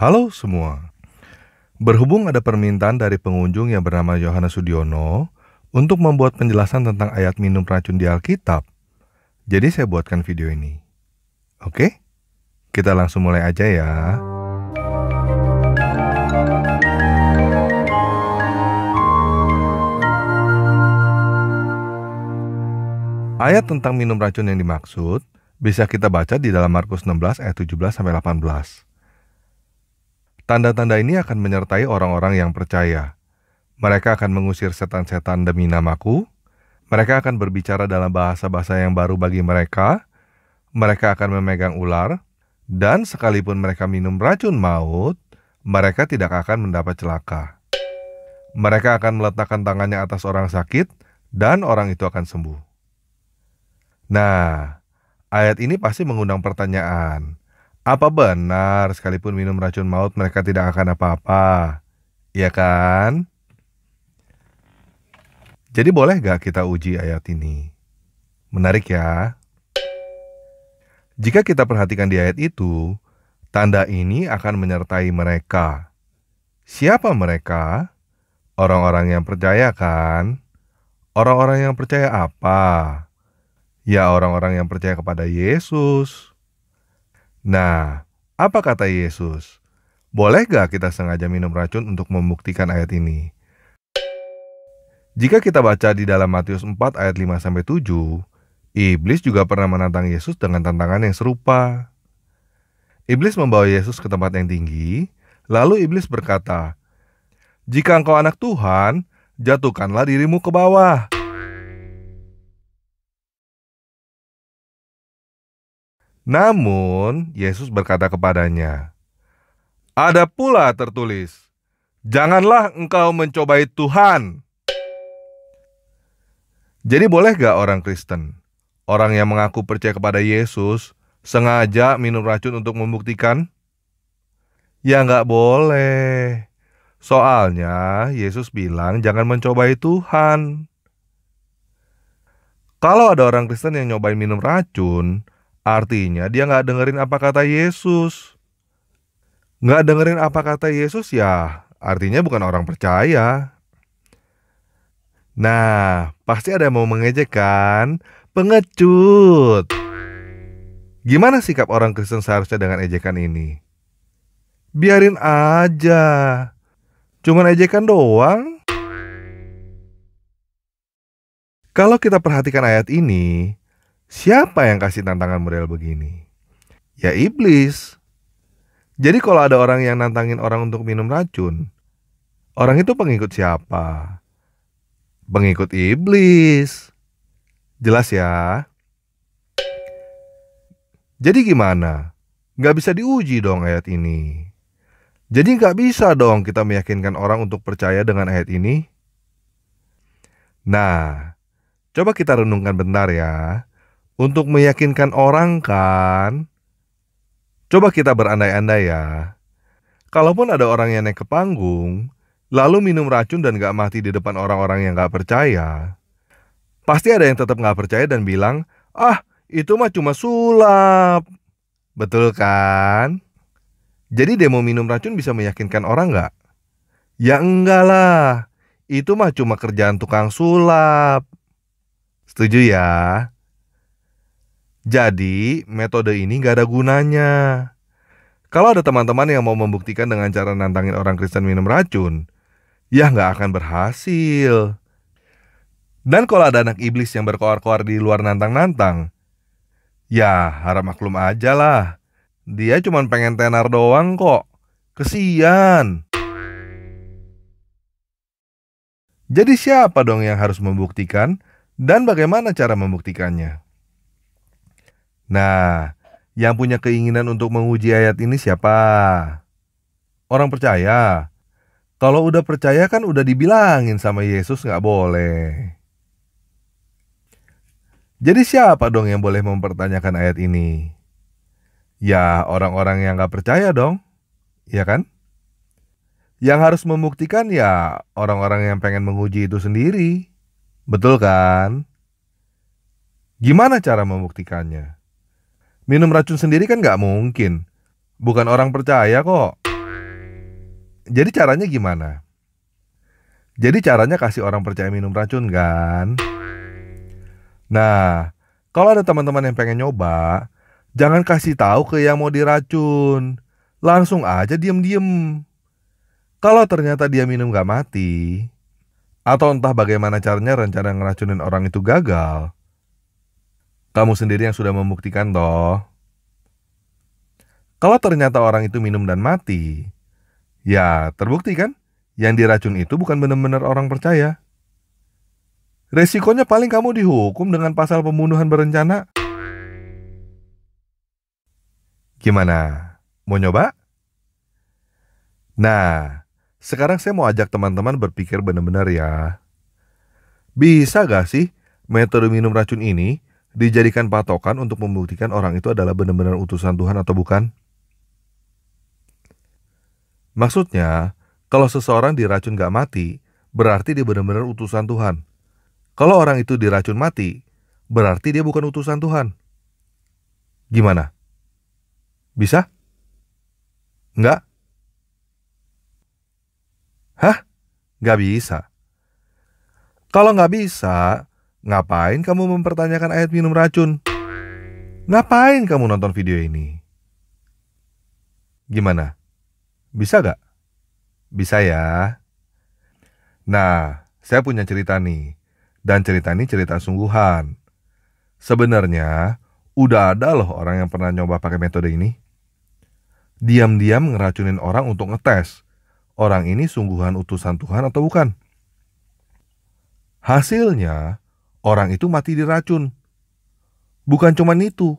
Halo semua. Berhubung ada permintaan dari pengunjung yang bernama Yohanes Sudiono untuk membuat penjelasan tentang ayat minum racun di Alkitab, jadi saya buatkan video ini. Oke? Kita langsung mulai aja ya. Ayat tentang minum racun yang dimaksud bisa kita baca di dalam Markus 16 ayat 17-18. Tanda-tanda ini akan menyertai orang-orang yang percaya. Mereka akan mengusir setan-setan demi namaku. Mereka akan berbicara dalam bahasa-bahasa yang baru bagi mereka. Mereka akan memegang ular. Dan sekalipun mereka minum racun maut, mereka tidak akan mendapat celaka. Mereka akan meletakkan tangannya atas orang sakit, dan orang itu akan sembuh. Nah, ayat ini pasti mengundang pertanyaan. Apa benar sekalipun minum racun maut mereka tidak akan apa-apa? Iya kan? Jadi boleh gak kita uji ayat ini? Menarik ya. Jika kita perhatikan di ayat itu, tanda ini akan menyertai mereka. Siapa mereka? Orang-orang yang percaya kan? Orang-orang yang percaya apa? Ya orang-orang yang percaya kepada Yesus. Nah, apa kata Yesus? Boleh gak kita sengaja minum racun untuk membuktikan ayat ini? Jika kita baca di dalam Matius 4 ayat 5-7, Iblis juga pernah menantang Yesus dengan tantangan yang serupa. Iblis membawa Yesus ke tempat yang tinggi, lalu Iblis berkata, "Jika engkau anak Tuhan, jatuhkanlah dirimu ke bawah." Namun, Yesus berkata kepadanya, "Ada pula tertulis, janganlah engkau mencobai Tuhan." Jadi boleh gak orang Kristen, orang yang mengaku percaya kepada Yesus, sengaja minum racun untuk membuktikan? Ya gak boleh. Soalnya Yesus bilang jangan mencobai Tuhan. Kalau ada orang Kristen yang nyobain minum racun, artinya dia gak dengerin apa kata Yesus. Gak dengerin apa kata Yesus ya, artinya bukan orang percaya. Nah, pasti ada yang mau mengejek kan? Pengecut. Gimana sikap orang Kristen seharusnya dengan ejekan ini? Biarin aja. Cuman ejekan doang. Kalau kita perhatikan ayat ini, siapa yang kasih tantangan model begini? Ya iblis. Jadi kalau ada orang yang nantangin orang untuk minum racun, orang itu pengikut siapa? Pengikut iblis. Jelas ya? Jadi gimana? Nggak bisa diuji dong ayat ini. Jadi nggak bisa dong kita meyakinkan orang untuk percaya dengan ayat ini. Nah, coba kita renungkan bentar ya. Untuk meyakinkan orang kan, coba kita berandai-andai ya. Kalaupun ada orang yang naik ke panggung, lalu minum racun dan gak mati di depan orang-orang yang gak percaya, pasti ada yang tetap gak percaya dan bilang, "Ah, itu mah cuma sulap." Betul kan? Jadi demo minum racun bisa meyakinkan orang gak? Ya enggak lah. Itu mah cuma kerjaan tukang sulap. Setuju ya? Jadi, metode ini gak ada gunanya. Kalau ada teman-teman yang mau membuktikan dengan cara nantangin orang Kristen minum racun, ya gak akan berhasil. Dan kalau ada anak iblis yang berkoar-koar di luar nantang-nantang, ya harap maklum aja lah. Dia cuma pengen tenar doang kok. Kesian. Jadi siapa dong yang harus membuktikan dan bagaimana cara membuktikannya? Nah, yang punya keinginan untuk menguji ayat ini siapa? Orang percaya. Kalau udah percaya kan udah dibilangin sama Yesus gak boleh. Jadi siapa dong yang boleh mempertanyakan ayat ini? Ya orang-orang yang gak percaya dong. Ya kan? Yang harus membuktikan ya orang-orang yang pengen menguji itu sendiri. Betul kan? Gimana cara membuktikannya? Minum racun sendiri kan gak mungkin. Bukan orang percaya kok. Jadi caranya gimana? Jadi caranya kasih orang percaya minum racun kan? Nah, kalau ada teman-teman yang pengen nyoba, jangan kasih tahu ke yang mau diracun. Langsung aja diem-diem. Kalau ternyata dia minum gak mati, atau entah bagaimana caranya rencana ngeracunin orang itu gagal, kamu sendiri yang sudah membuktikan toh. Kalau ternyata orang itu minum dan mati, ya terbukti kan? Yang diracun itu bukan benar-benar orang percaya. Resikonya paling kamu dihukum dengan pasal pembunuhan berencana. Gimana? Mau nyoba? Nah, sekarang saya mau ajak teman-teman berpikir benar-benar ya. Bisa gak sih metode minum racun ini dijadikan patokan untuk membuktikan orang itu adalah benar-benar utusan Tuhan atau bukan? Maksudnya, kalau seseorang diracun gak mati, berarti dia benar-benar utusan Tuhan. Kalau orang itu diracun mati, berarti dia bukan utusan Tuhan. Gimana? Bisa? Enggak? Hah? Nggak bisa. Kalau nggak bisa, ngapain kamu mempertanyakan ayat minum racun? Ngapain kamu nonton video ini? Gimana? Bisa nggak? Bisa ya. Nah, saya punya cerita nih. Dan cerita ini cerita sungguhan. Sebenarnya, udah ada loh orang yang pernah nyoba pakai metode ini. Diam-diam ngeracunin orang untuk ngetes. Orang ini sungguhan utusan Tuhan atau bukan? Hasilnya, orang itu mati diracun. Bukan cuma itu.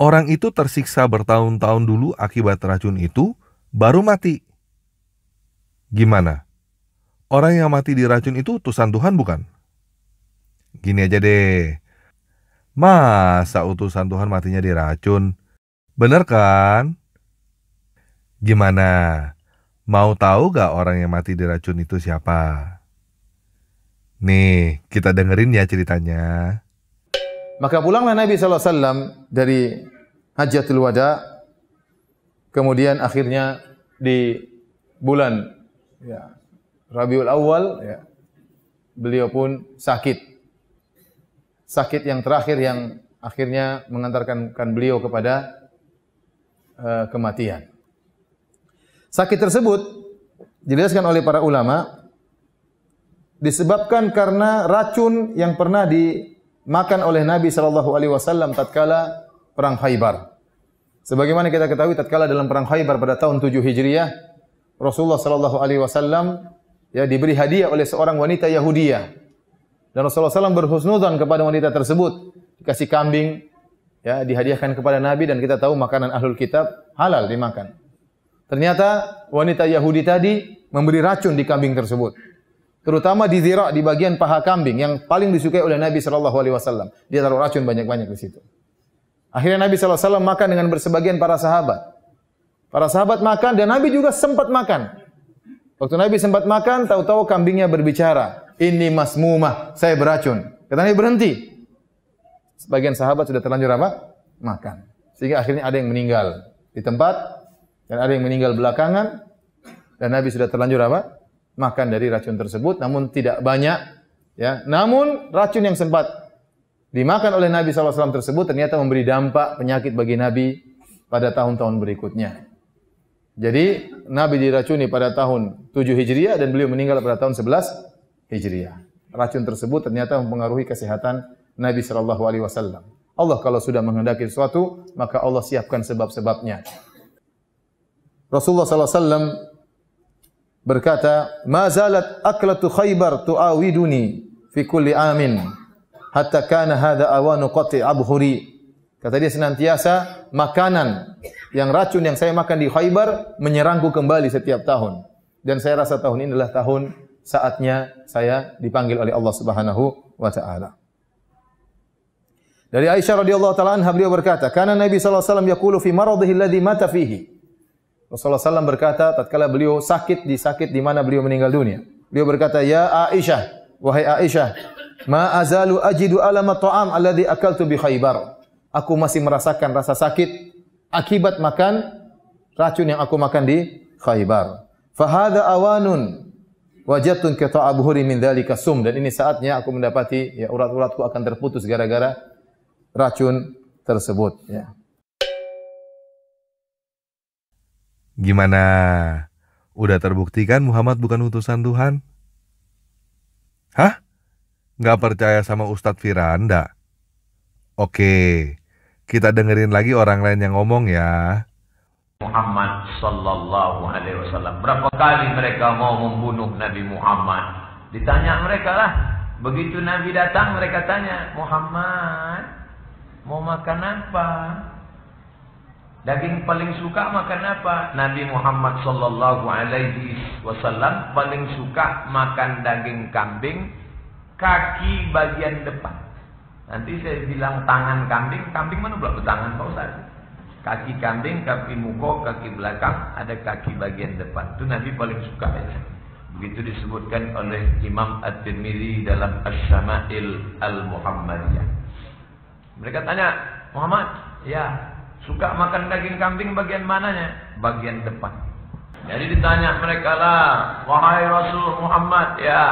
Orang itu tersiksa bertahun-tahun dulu akibat racun itu, baru mati. Gimana? Orang yang mati diracun itu utusan Tuhan bukan? Gini aja deh. Masa utusan Tuhan matinya diracun? Bener kan? Gimana? Mau tahu gak orang yang mati diracun itu siapa? Nih, kita dengerin ya ceritanya. Maka pulanglah Nabi SAW dari Hajjatul Wada. Kemudian akhirnya di bulan Rabiul Awal, beliau pun sakit. Sakit yang terakhir yang akhirnya mengantarkan beliau kepada kematian. Sakit tersebut dijelaskan oleh para ulama disebabkan karena racun yang pernah dimakan oleh Nabi SAW tatkala perang Khaybar. Sebagaimana kita ketahui tatkala dalam perang Khaybar pada tahun 7 Hijriah, Rasulullah SAW diberi hadiah oleh seorang wanita Yahudiyah. Dan Rasulullah SAW berhusnudzon kepada wanita tersebut, dikasih kambing, dihadiahkan kepada Nabi, dan kita tahu makanan ahlul kitab halal dimakan. Ternyata wanita Yahudi tadi memberi racun di kambing tersebut. Terutama di zira', di bagian paha kambing yang paling disukai oleh Nabi SAW. Dia taruh racun banyak-banyak di situ. Akhirnya Nabi SAW makan dengan bersebagian para sahabat. Para sahabat makan dan Nabi juga sempat makan. Waktu Nabi sempat makan, tahu-tahu kambingnya berbicara. Ini masmumah, saya beracun. Kata Nabi berhenti. Sebagian sahabat sudah terlanjur apa? Makan. Sehingga akhirnya ada yang meninggal di tempat. Dan ada yang meninggal belakangan, dan Nabi sudah terlanjur apa? Makan dari racun tersebut, namun tidak banyak. Namun racun yang sempat dimakan oleh Nabi SAW tersebut ternyata memberi dampak penyakit bagi Nabi pada tahun-tahun berikutnya. Jadi Nabi diracuni pada tahun 7 Hijriah dan beliau meninggal pada tahun 11 Hijriah. Racun tersebut ternyata mempengaruhi kesehatan Nabi SAW. Allah kalau sudah menghendaki sesuatu, maka Allah siapkan sebab-sebabnya. Rasulullah SAW berkata, "Ma zalat aklatu Khaybar tu'awiduni fi kulli amin hatta kana hadha awanu qati abhuri." Kata dia, senantiasa makanan yang racun yang saya makan di Khaybar menyerangku kembali setiap tahun. Dan saya rasa tahun ini adalah tahun saatnya saya dipanggil oleh Allah Subhanahu wa taala. Dari Aisyah radhiyallahu taala anha beliau berkata, "Kana Nabi sallallahu alaihi wasallam yaqulu fi maradhihi alladhi mata fihi." Rasulullah SAW berkata tatkala beliau sakit di mana beliau meninggal dunia. Beliau berkata, "Ya Aisyah, wahai Aisyah, ma azalu ajidu alama ta'am alladhi akaltu bi Khaybar." Aku masih merasakan rasa sakit akibat makan racun yang aku makan di Khaybar. Fahadha awanun wajadtun qita'a buhuri min dzalika sum, dan ini saatnya aku mendapati ya urat-uratku akan terputus gara-gara racun tersebut ya. Gimana? Udah terbukti kan Muhammad bukan utusan Tuhan? Hah? Nggak percaya sama Ustadz Firanda? Oke, kita dengerin lagi orang lain yang ngomong ya. Muhammad sallallahu alaihi wasallam. Berapa kali mereka mau membunuh Nabi Muhammad? Ditanya mereka lah. Begitu Nabi datang mereka tanya, Muhammad mau makan apa? Daging paling suka makan apa? Nabi Muhammad sallallahu alaihi wasallam paling suka makan daging kambing, kaki bagian depan. Nanti saya bilang tangan kambing, kambing mana pula bertangan Pak Ustaz? Kaki kambing, kaki muka, kaki belakang, ada kaki bagian depan. Itu Nabi paling suka ya. Begitu disebutkan oleh Imam At-Tirmidzi dalam Asy-Syama'il Al-Muhammadiyah. Mereka tanya, Muhammad, ya, suka makan daging kambing bagian mananya? Bagian depan. Jadi ditanya mereka lah, wahai Rasul Muhammad, ya,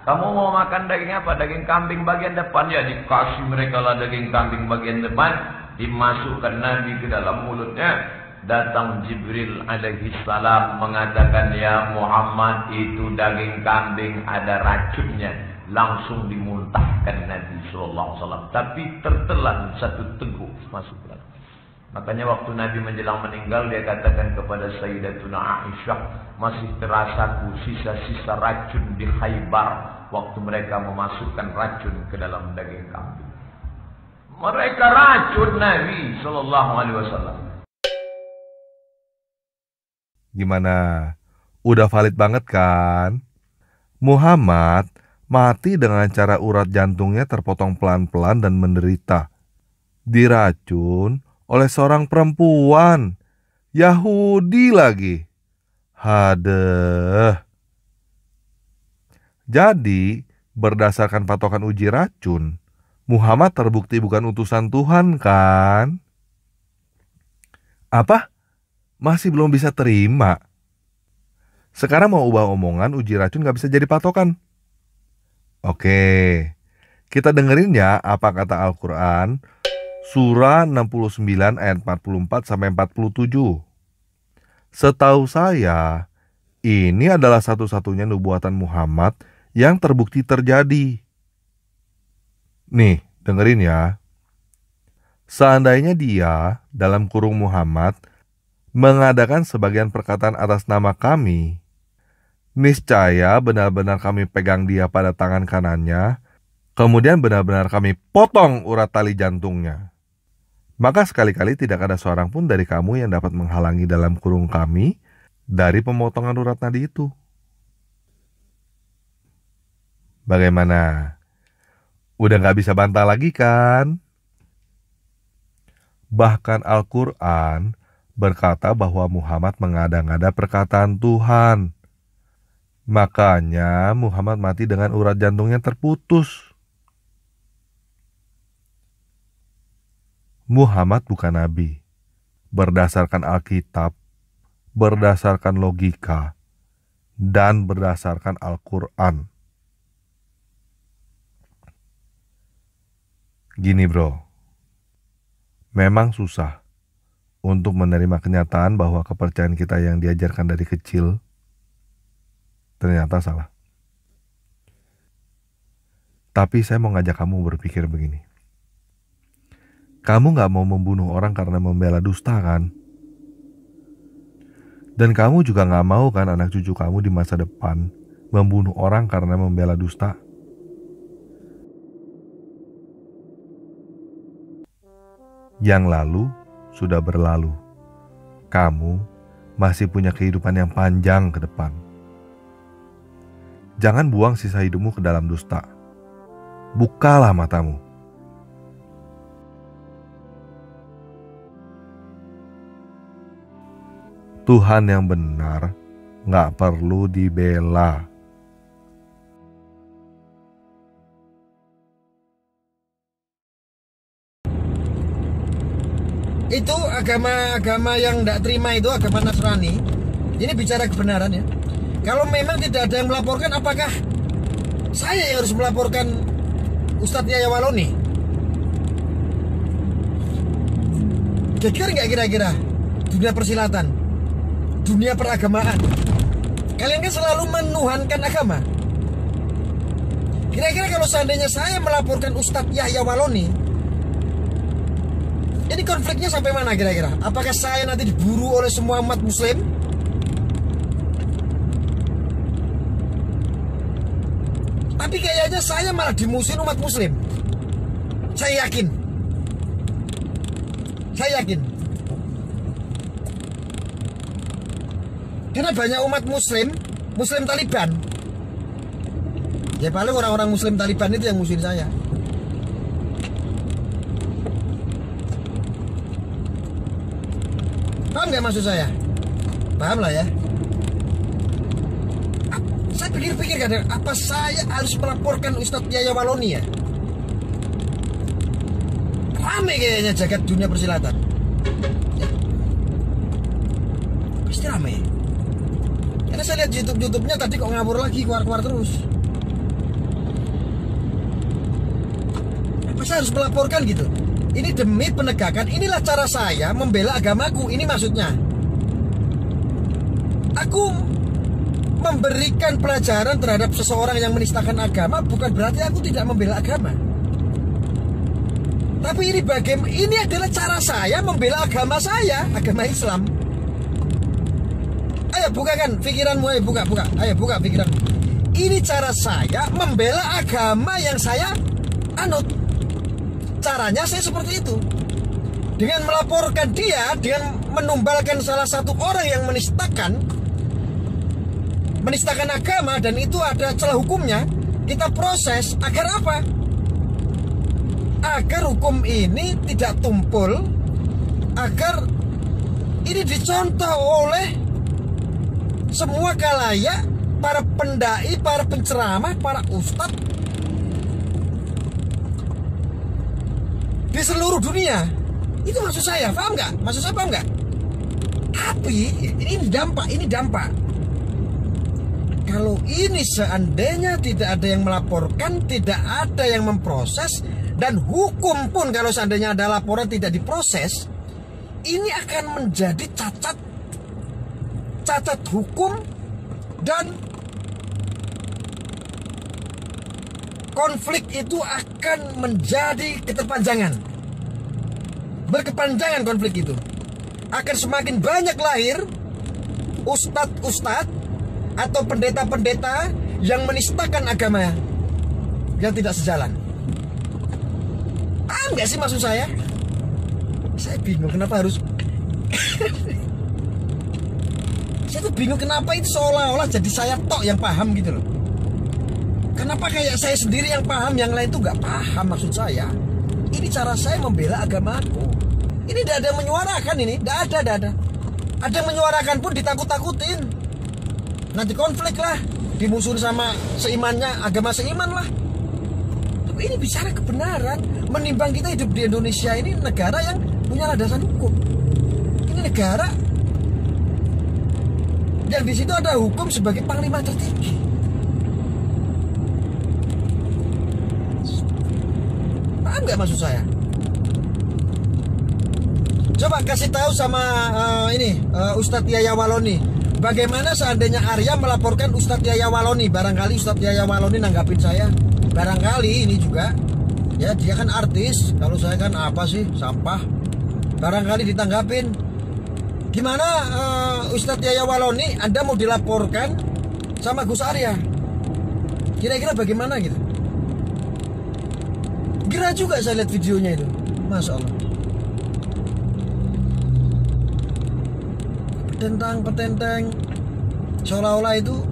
kamu mau makan daging apa? Daging kambing bagian depan? Ya, dikasih mereka lah daging kambing bagian depan, dimasukkan Nabi ke dalam mulutnya. Datang Jibril alaihi salam mengatakan, ya Muhammad, itu daging kambing ada racunnya. Langsung dimuntahkan Nabi sallallahu alaihi wasallam, tapi tertelan satu teguk masuk ke dalam. Makanya waktu Nabi menjelang meninggal, dia katakan kepada Sayyidatuna Aisyah, masih terasaku sisa-sisa racun di Khaybar waktu mereka memasukkan racun ke dalam daging kambing. Mereka racun Nabi sallallahu alaihi wasallam. Gimana? Udah valid banget kan? Muhammad mati dengan cara urat jantungnya terpotong pelan-pelan dan menderita. Diracun oleh seorang perempuan. Yahudi lagi. Hadeh. Jadi, berdasarkan patokan uji racun, Muhammad terbukti bukan utusan Tuhan kan? Apa? Masih belum bisa terima? Sekarang mau ubah omongan, uji racun gak bisa jadi patokan. Oke, kita dengerin ya apa kata Al-Quran, surah 69 ayat 44-47. Setahu saya, ini adalah satu-satunya nubuatan Muhammad yang terbukti terjadi. Nih, dengerin ya. Seandainya dia, dalam kurung Muhammad, mengadakan sebagian perkataan atas nama kami, niscaya benar-benar kami pegang dia pada tangan kanannya, kemudian benar-benar kami potong urat tali jantungnya. Maka sekali-kali tidak ada seorang pun dari kamu yang dapat menghalangi dalam kurung kami dari pemotongan urat nadi itu. Bagaimana? Udah gak bisa bantah lagi kan? Bahkan Al-Quran berkata bahwa Muhammad mengada-ngada perkataan Tuhan. Makanya Muhammad mati dengan urat jantungnya terputus. Muhammad bukan nabi. Berdasarkan Alkitab, berdasarkan logika, dan berdasarkan Al-Quran. Gini bro, memang susah untuk menerima kenyataan bahwa kepercayaan kita yang diajarkan dari kecil ternyata salah. Tapi saya mau ngajak kamu berpikir begini. Kamu gak mau membunuh orang karena membela dusta kan? Dan kamu juga gak mau kan anak cucu kamu di masa depan membunuh orang karena membela dusta? Yang lalu sudah berlalu. Kamu masih punya kehidupan yang panjang ke depan. Jangan buang sisa hidupmu ke dalam dusta. Bukalah matamu. Tuhan yang benar gak perlu dibela. Itu agama yang tidak terima itu agama Nasrani. Ini bicara kebenaran ya. Kalau memang tidak ada yang melaporkan, apakah saya yang harus melaporkan Ustadz Yahya Waloni? Geger nggak kira-kira dunia persilatan, dunia peragamaan? Kalian kan selalu menuhankan agama. Kira-kira kalau seandainya saya melaporkan Ustadz Yahya Waloni, ini konfliknya sampai mana kira-kira? Apakah saya nanti diburu oleh semua umat muslim? Tapi kayaknya saya malah dimusuhin umat muslim. Saya yakin. Karena banyak umat muslim, Muslim Taliban. Ya paling orang-orang Muslim Taliban itu yang musuhin saya. Paham nggak maksud saya? Paham lah ya. Saya pikir-pikir kadang, apa saya harus melaporkan Ustadz Yahya Waloni ya? Rame kayaknya jagat dunia persilatan. Ya. Pasti rame. Karena saya lihat YouTube-nya tadi kok ngawur lagi, keluar-keluar terus. Apa saya harus melaporkan gitu? Ini demi penegakan, inilah cara saya membela agamaku. Ini maksudnya aku memberikan pelajaran terhadap seseorang yang menistakan agama, bukan berarti aku tidak membela agama. Tapi ini adalah cara saya membela agama saya, agama Islam. Ayo bukakan pikiranmu, ayo buka. Ayo buka pikiran. Ini cara saya membela agama yang saya anut. Caranya saya seperti itu. Dengan melaporkan dia, dengan menumbalkan salah satu orang yang menistakan agama, dan itu ada celah hukumnya, kita proses agar apa? Agar hukum ini tidak tumpul, agar ini dicontoh oleh semua khalayak, para pendai, para penceramah, para ustadz di seluruh dunia. Itu maksud saya, paham nggak? Maksud saya paham nggak? Tapi ini dampak. Kalau ini seandainya tidak ada yang melaporkan, tidak ada yang memproses, dan hukum pun kalau seandainya ada laporan tidak diproses, ini akan menjadi cacat hukum, dan konflik itu akan menjadi berkepanjangan konflik itu. Akan semakin banyak lahir ustadz atau pendeta-pendeta yang menistakan agama yang tidak sejalan. Paham gak sih maksud saya? Saya bingung kenapa harus saya tuh bingung kenapa itu seolah-olah jadi saya tok yang paham gitu loh. Kenapa kayak saya sendiri yang paham, yang lain tuh gak paham maksud saya. Ini cara saya membela agamaku. Ini tidak ada yang menyuarakan ini, tidak ada. Ada yang menyuarakan pun ditakut-takutin. Nanti konflik lah, dimusuhin sama seimannya, agama seiman lah. Tapi ini bicara kebenaran. Menimbang kita hidup di Indonesia ini, negara yang punya landasan hukum. Ini negara yang di situ ada hukum sebagai panglima tertinggi. Paham nggak maksud saya? Coba kasih tahu sama Ustadz Yahya Waloni, bagaimana seandainya Arya melaporkan Ustadz Yahya Waloni? Barangkali Ustadz Yahya Waloni nanggapin saya. Barangkali ini juga, ya dia kan artis, kalau saya kan apa sih, sampah. Barangkali ditanggapin. Gimana Ustadz Yahya Waloni, Anda mau dilaporkan sama Gus Arya? Kira-kira bagaimana gitu? Gerah juga saya lihat videonya itu, Masya Allah. Petentang, seolah-olah itu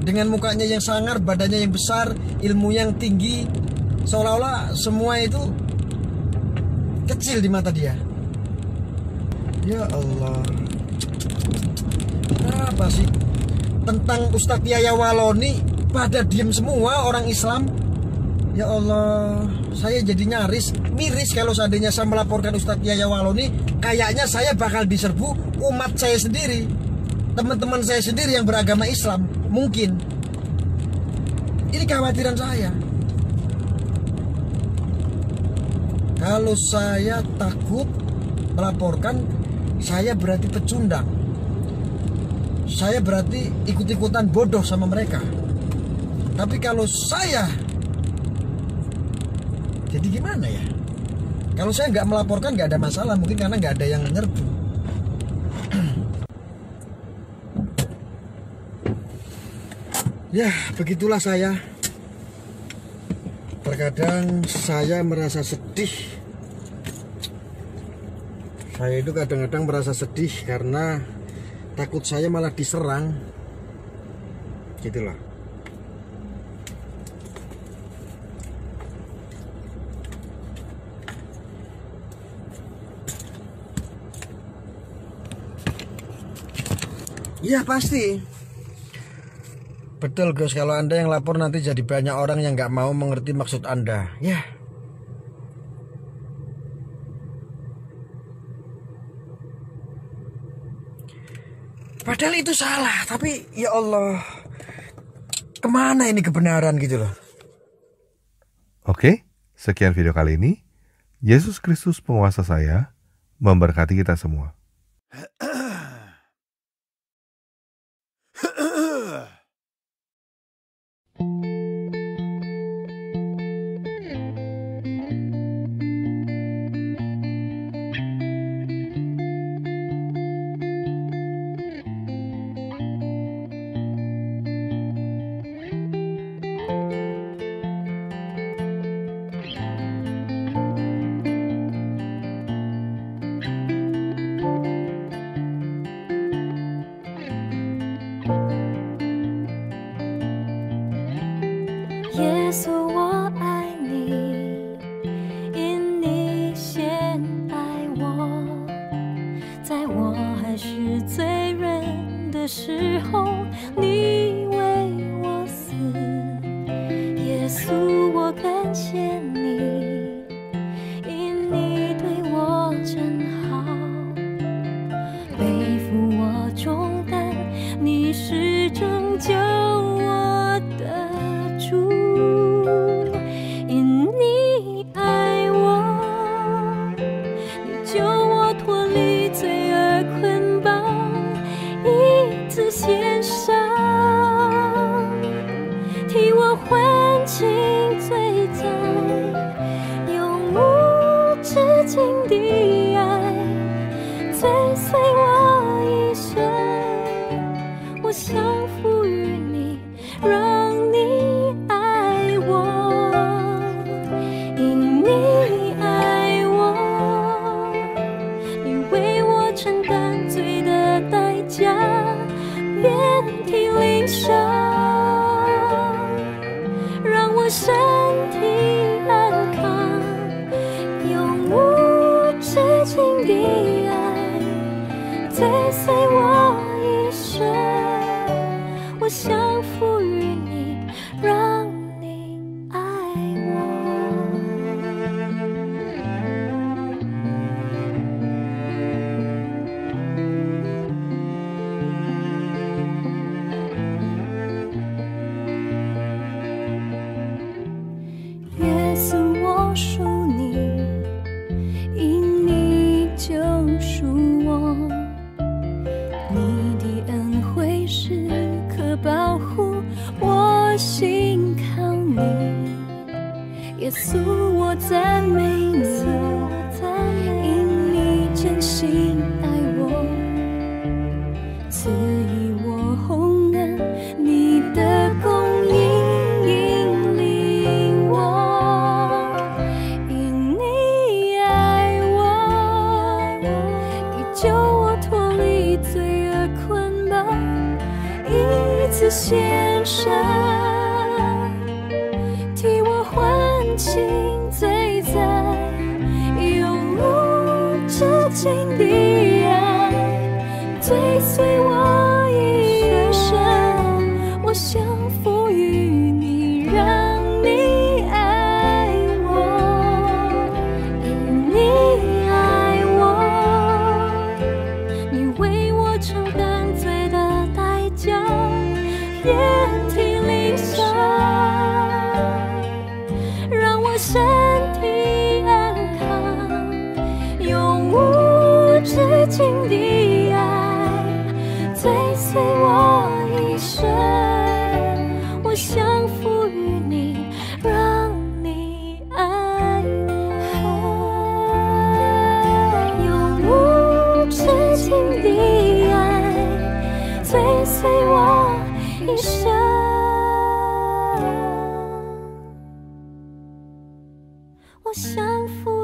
dengan mukanya yang sangar, badannya yang besar, ilmu yang tinggi, seolah-olah semua itu kecil di mata dia. Ya Allah, apa sih tentang Ustadz Yahya Waloni pada diem semua orang Islam? Ya Allah, saya jadi miris kalau seandainya saya melaporkan Ustadz Yahya Waloni, kayaknya saya bakal diserbu umat saya sendiri. teman-teman saya sendiri yang beragama Islam. Mungkin ini kekhawatiran saya. Kalau saya takut melaporkan, saya berarti pecundang. Saya berarti ikut-ikutan bodoh sama mereka. Tapi kalau saya, jadi gimana ya? Kalau saya nggak melaporkan nggak ada masalah, mungkin karena nggak ada yang menyerbu. Ya, begitulah saya. Terkadang saya merasa sedih. Saya itu kadang-kadang merasa sedih karena takut saya malah diserang. Gitulah. Ya pasti. Betul Gus, kalau Anda yang lapor nanti jadi banyak orang yang nggak mau mengerti maksud Anda. Ya. Padahal itu salah, tapi ya Allah, kemana ini kebenaran gitu loh. Oke, sekian video kali ini. Yesus Kristus penguasa saya memberkati kita semua.你为我承担最大紧的爱追随我一生，我降服于你，让你爱我，永无止境的爱追随我一生，我降服。